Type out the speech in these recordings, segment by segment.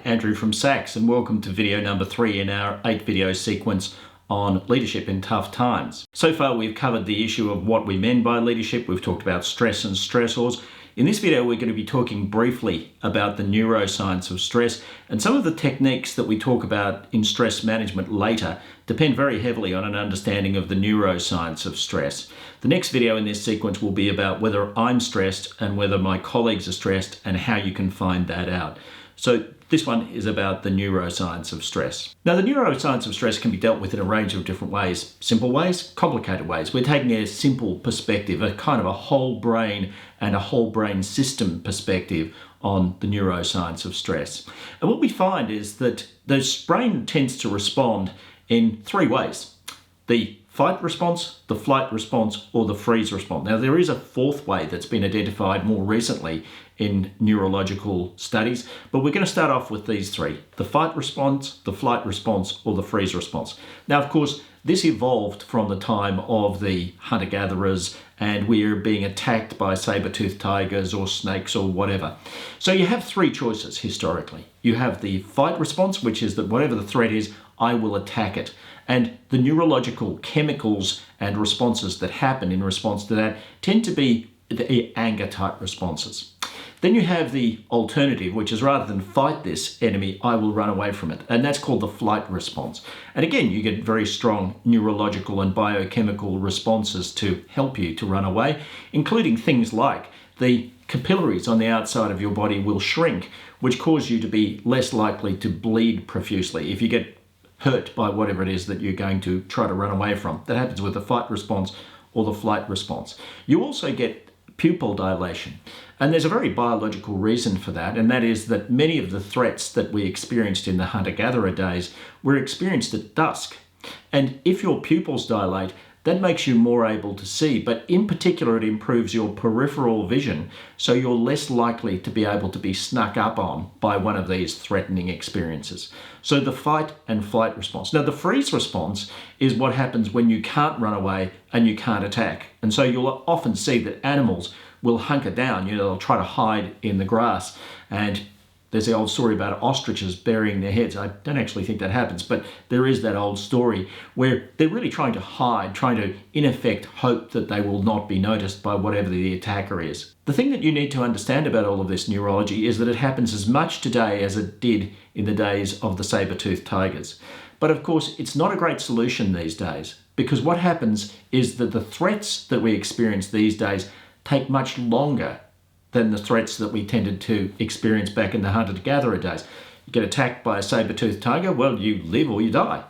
Andrew from Sachs, and welcome to video number 3 in our 8-video sequence on leadership in tough times. So far we've covered the issue of what we mean by leadership. We've talked about stress and stressors. In this video we're going to be talking briefly about the neuroscience of stress, and some of the techniques that we talk about in stress management later depend very heavily on an understanding of the neuroscience of stress. The next video in this sequence will be about whether I'm stressed and whether my colleagues are stressed and how you can find that out. So this one is about the neuroscience of stress. Now, the neuroscience of stress can be dealt with in a range of different ways. Simple ways, complicated ways. We're taking a simple perspective, a kind of a whole brain and a whole brain system perspective on the neuroscience of stress. And what we find is that the brain tends to respond in 3 ways: the fight response, the flight response, or the freeze response. Now, there is a 4th way that's been identified more recently in neurological studies, but we're going to start off with these 3: the fight response, the flight response, or the freeze response. Now, of course, this evolved from the time of the hunter-gatherers, and we're being attacked by saber-toothed tigers or snakes or whatever. So you have 3 choices historically. You have the fight response, which is that whatever the threat is, I will attack it. And the neurological chemicals and responses that happen in response to that tend to be the anger type responses. Then you have the alternative, which is rather than fight this enemy, I will run away from it. And that's called the flight response. And again, you get very strong neurological and biochemical responses to help you to run away, including things like the capillaries on the outside of your body will shrink, which cause you to be less likely to bleed profusely if you get hurt by whatever it is that you're going to try to run away from. That happens with the fight response or the flight response. You also get pupil dilation. And there's a very biological reason for that, and that is that many of the threats that we experienced in the hunter-gatherer days were experienced at dusk. And if your pupils dilate, that makes you more able to see, but in particular it improves your peripheral vision, so you're less likely to be able to be snuck up on by one of these threatening experiences. So the fight and flight response. Now, the freeze response is what happens when you can't run away and you can't attack. And so you'll often see that animals will hunker down, they'll try to hide in the grass. And there's the old story about ostriches burying their heads. I don't actually think that happens, but there is that old story where they're really trying to hide, trying to, in effect, hope that they will not be noticed by whatever the attacker is. The thing that you need to understand about all of this neurology is that it happens as much today as it did in the days of the saber-toothed tigers. But of course, it's not a great solution these days, because what happens is that the threats that we experience these days take much longer than the threats that we tended to experience back in the hunter-gatherer days. You get attacked by a saber-toothed tiger, well, you live or you die.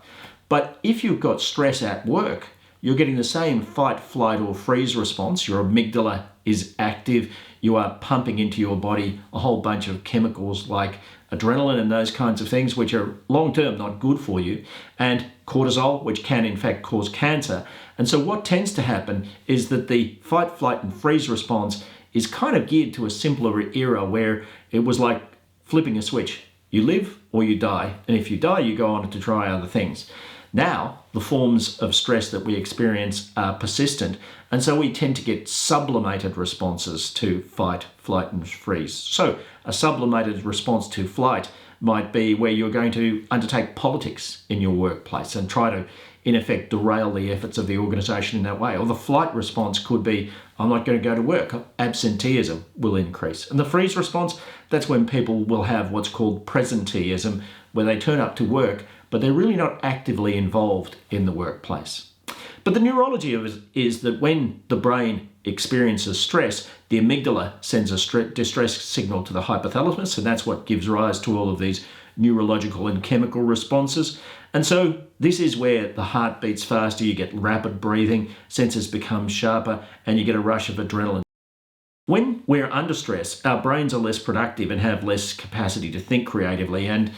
But if you've got stress at work, you're getting the same fight, flight, or freeze response. Your amygdala is active. You are pumping into your body a whole bunch of chemicals like adrenaline and those kinds of things, which are long-term not good for you, and cortisol, which can in fact cause cancer. And so what tends to happen is that the fight, flight, and freeze response is kind of geared to a simpler era where it was like flipping a switch. You live or you die, and if you die, you go on to try other things. Now, the forms of stress that we experience are persistent, and so we tend to get sublimated responses to fight, flight, and freeze. So, a sublimated response to flight might be where you're going to undertake politics in your workplace and try to, in effect, derail the efforts of the organisation in that way. Or the flight response could be, I'm not going to go to work. Absenteeism will increase. And the freeze response, that's when people will have what's called presenteeism, where they turn up to work, but they're really not actively involved in the workplace. But the neurology of it is that when the brain experiences stress, the amygdala sends a distress signal to the hypothalamus, and that's what gives rise to all of these neurological and chemical responses. And so this is where the heart beats faster, you get rapid breathing, senses become sharper, and you get a rush of adrenaline. When we're under stress, our brains are less productive and have less capacity to think creatively. And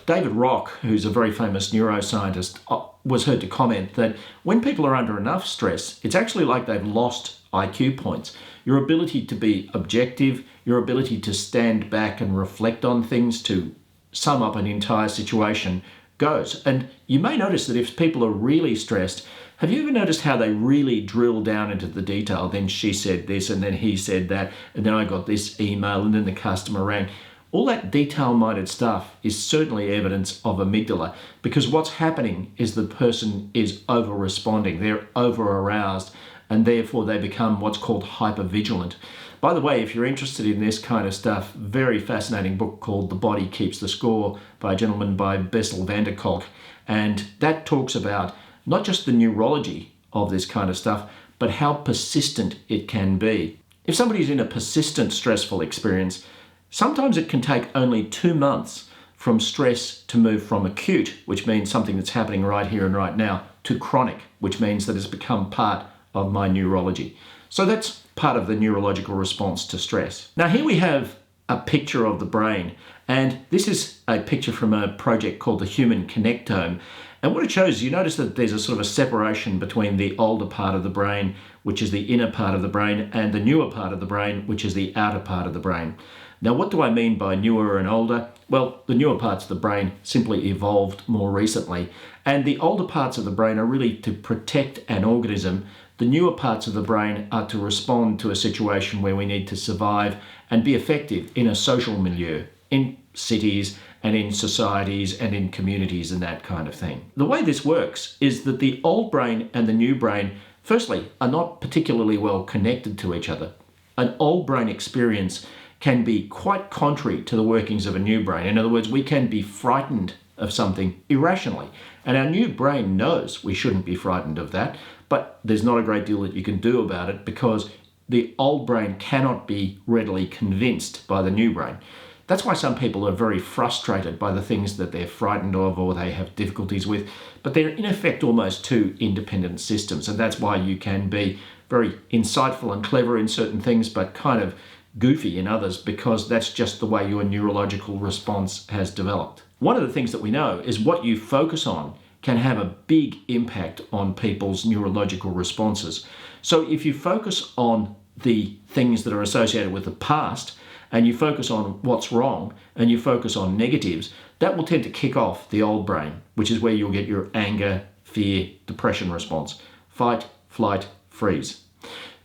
David Rock, who's a very famous neuroscientist, was heard to comment that when people are under enough stress, it's actually like they've lost IQ points. Your ability to be objective, your ability to stand back and reflect on things, to sum up an entire situation goes. And you may notice that if people are really stressed, have you ever noticed how they really drill down into the detail? Then she said this, and then he said that, and then I got this email, and then the customer rang. all that detail-minded stuff is certainly evidence of amygdala, because what's happening is the person is over-responding, they're over-aroused, and therefore they become what's called hypervigilant. By the way, if you're interested in this kind of stuff, very fascinating book called The Body Keeps the Score by a gentleman by Bessel van der Kolk, and that talks about not just the neurology of this kind of stuff, but how persistent it can be. If somebody's in a persistent stressful experience, sometimes it can take only 2 months from stress to move from acute, which means something that's happening right here and right now, to chronic, which means that it's become part of my neurology. So that's part of the neurological response to stress. Now here we have a picture of the brain, and this is a picture from a project called the Human Connectome. And what it shows, you notice that there's a sort of a separation between the older part of the brain, which is the inner part of the brain, and the newer part of the brain, which is the outer part of the brain. Now, what do I mean by newer and older? Well, the newer parts of the brain simply evolved more recently, and the older parts of the brain are really to protect an organism. The newer parts of the brain are to respond to a situation where we need to survive and be effective in a social milieu, in cities and in societies and in communities and that kind of thing. The way this works is that the old brain and the new brain, firstly, are not particularly well connected to each other. An old brain experience can be quite contrary to the workings of a new brain. In other words, we can be frightened of something irrationally, and our new brain knows we shouldn't be frightened of that, but there's not a great deal that you can do about it because the old brain cannot be readily convinced by the new brain. That's why some people are very frustrated by the things that they're frightened of or they have difficulties with, but they're in effect almost two independent systems, and that's why you can be very insightful and clever in certain things, but kind of goofy in others, because that's just the way your neurological response has developed. One of the things that we know is what you focus on can have a big impact on people's neurological responses. So if you focus on the things that are associated with the past, and you focus on what's wrong, and you focus on negatives, that will tend to kick off the old brain, which is where you'll get your anger, fear, depression response. Fight, flight, freeze.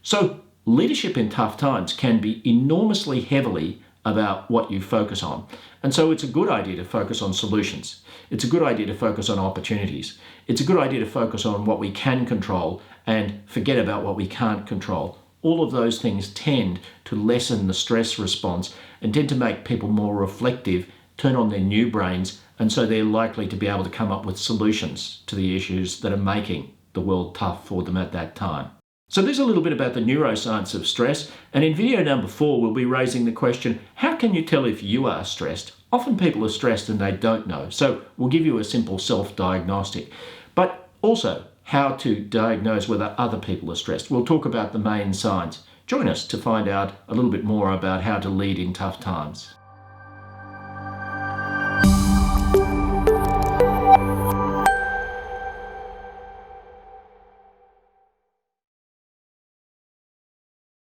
So leadership in tough times can be enormously heavily about what you focus on. And so it's a good idea to focus on solutions. It's a good idea to focus on opportunities. It's a good idea to focus on what we can control and forget about what we can't control. All of those things tend to lessen the stress response and tend to make people more reflective, turn on their new brains, and so they're likely to be able to come up with solutions to the issues that are making the world tough for them at that time. So there's a little bit about the neuroscience of stress, and in video number 4 we'll be raising the question, how can you tell if you are stressed? Often people are stressed and they don't know, so we'll give you a simple self-diagnostic. But also, how to diagnose whether other people are stressed. We'll talk about the main signs. Join us to find out a little bit more about how to lead in tough times.